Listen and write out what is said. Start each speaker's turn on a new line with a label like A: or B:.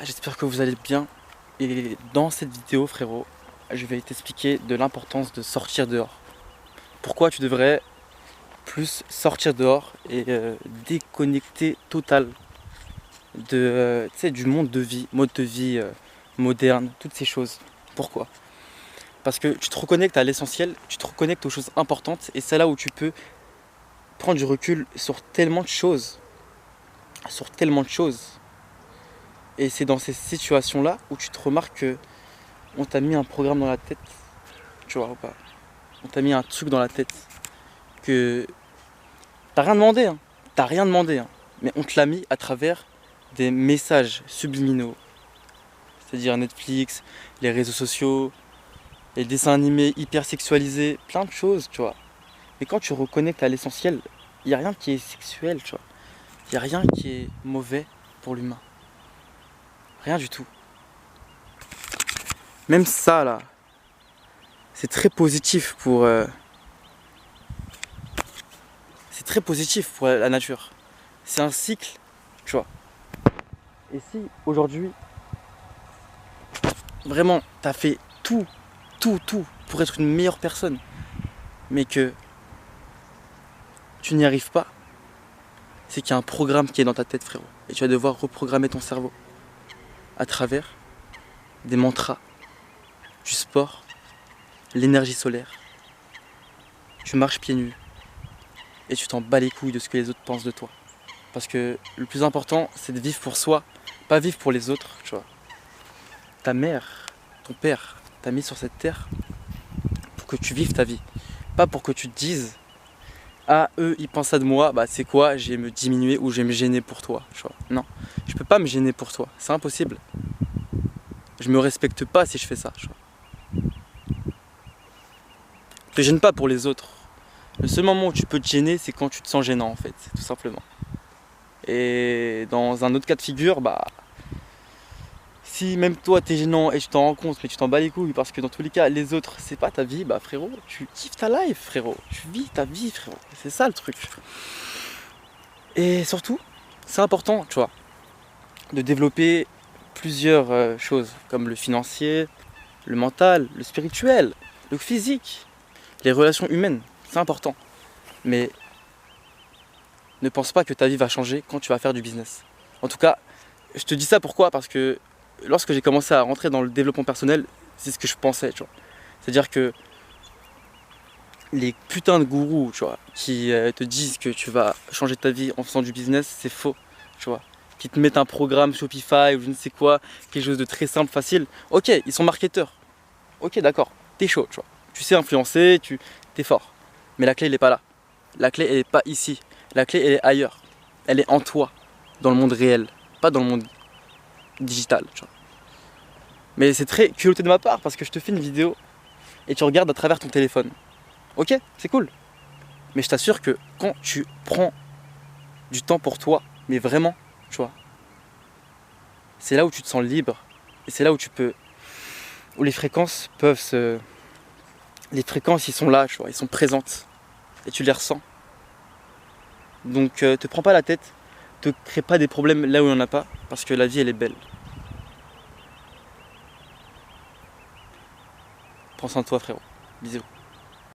A: J'espère que vous allez bien et dans cette vidéo frérot, je vais t'expliquer de l'importance de sortir dehors. Pourquoi tu devrais plus sortir dehors et déconnecter total de, du monde de vie, mode de vie moderne, toutes ces choses. Pourquoi? Parce que tu te reconnectes à l'essentiel, tu te reconnectes aux choses importantes et c'est là où tu peux prendre du recul sur tellement de choses. Sur tellement de choses. Et c'est dans ces situations-là où tu te remarques que on t'a mis un programme dans la tête, tu vois ou pas? On t'a mis un truc dans la tête que t'as rien demandé, hein. T'as rien demandé, hein. Mais on te l'a mis à travers des messages subliminaux. C'est-à-dire Netflix, les réseaux sociaux, les dessins animés hyper sexualisés, plein de choses, tu vois. Mais quand tu reconnectes à l'essentiel, il n'y a rien qui est sexuel, tu vois. Il n'y a rien qui est mauvais pour l'humain. Rien du tout. Même ça là, c'est très positif pour la nature. C'est un cycle, tu vois. Et si aujourd'hui, vraiment, t'as fait tout pour être une meilleure personne, mais que tu n'y arrives pas, c'est qu'il y a un programme qui est dans ta tête, frérot. Et tu vas devoir reprogrammer ton cerveau à travers des mantras, du sport, l'énergie solaire. Tu marches pieds nus et tu t'en bats les couilles de ce que les autres pensent de toi. Parce que le plus important, c'est de vivre pour soi, pas vivre pour les autres, tu vois. Ta mère, ton père t'a mis sur cette terre pour que tu vives ta vie. Pas pour que tu te dises ah, eux ils pensent ça de moi, bah c'est quoi, je vais me diminuer ou je vais me gêner pour toi, tu vois. Non, je peux pas me gêner pour toi, c'est impossible. Je me respecte pas si je fais ça, tu vois. Te gêne pas pour les autres. Le seul moment où tu peux te gêner, c'est quand tu te sens gênant en fait, c'est tout simplement. Et dans un autre cas de figure, bah si même toi t'es gênant et tu t'en rends compte mais tu t'en bats les couilles parce que dans tous les cas les autres c'est pas ta vie, bah frérot, tu kiffes ta life frérot, tu vis ta vie frérot, c'est ça le truc. Et surtout, c'est important, tu vois, de développer plusieurs choses comme le financier, le mental, le spirituel, le physique, les relations humaines, c'est important. Mais ne pense pas que ta vie va changer quand tu vas faire du business. En tout cas, je te dis ça pourquoi? Parce que lorsque j'ai commencé à rentrer dans le développement personnel, c'est ce que je pensais, tu vois. C'est-à-dire que les putains de gourous, tu vois, qui te disent que tu vas changer ta vie en faisant du business, c'est faux, tu vois. Qui te mettent un programme Shopify ou je ne sais quoi, quelque chose de très simple, facile. Ok, ils sont marketeurs. Ok, d'accord, t'es chaud, tu vois. Tu sais influencer, t'es fort. Mais la clé, elle n'est pas là. La clé, elle n'est pas ici. La clé, elle est ailleurs. Elle est en toi, dans le monde réel, pas dans le monde digital, tu vois. Mais c'est très culotté de ma part parce que je te fais une vidéo et tu regardes à travers ton téléphone. Ok, c'est cool. Mais je t'assure que quand tu prends du temps pour toi, mais vraiment, tu vois, c'est là où tu te sens libre et c'est là où tu peux, où les fréquences peuvent se, les fréquences ils sont là, tu vois, ils sont présentes et tu les ressens. Donc te prends pas la tête, te crée pas des problèmes là où il n'y en a pas, parce que la vie elle est belle. Prends soin de toi frérot. Bisous.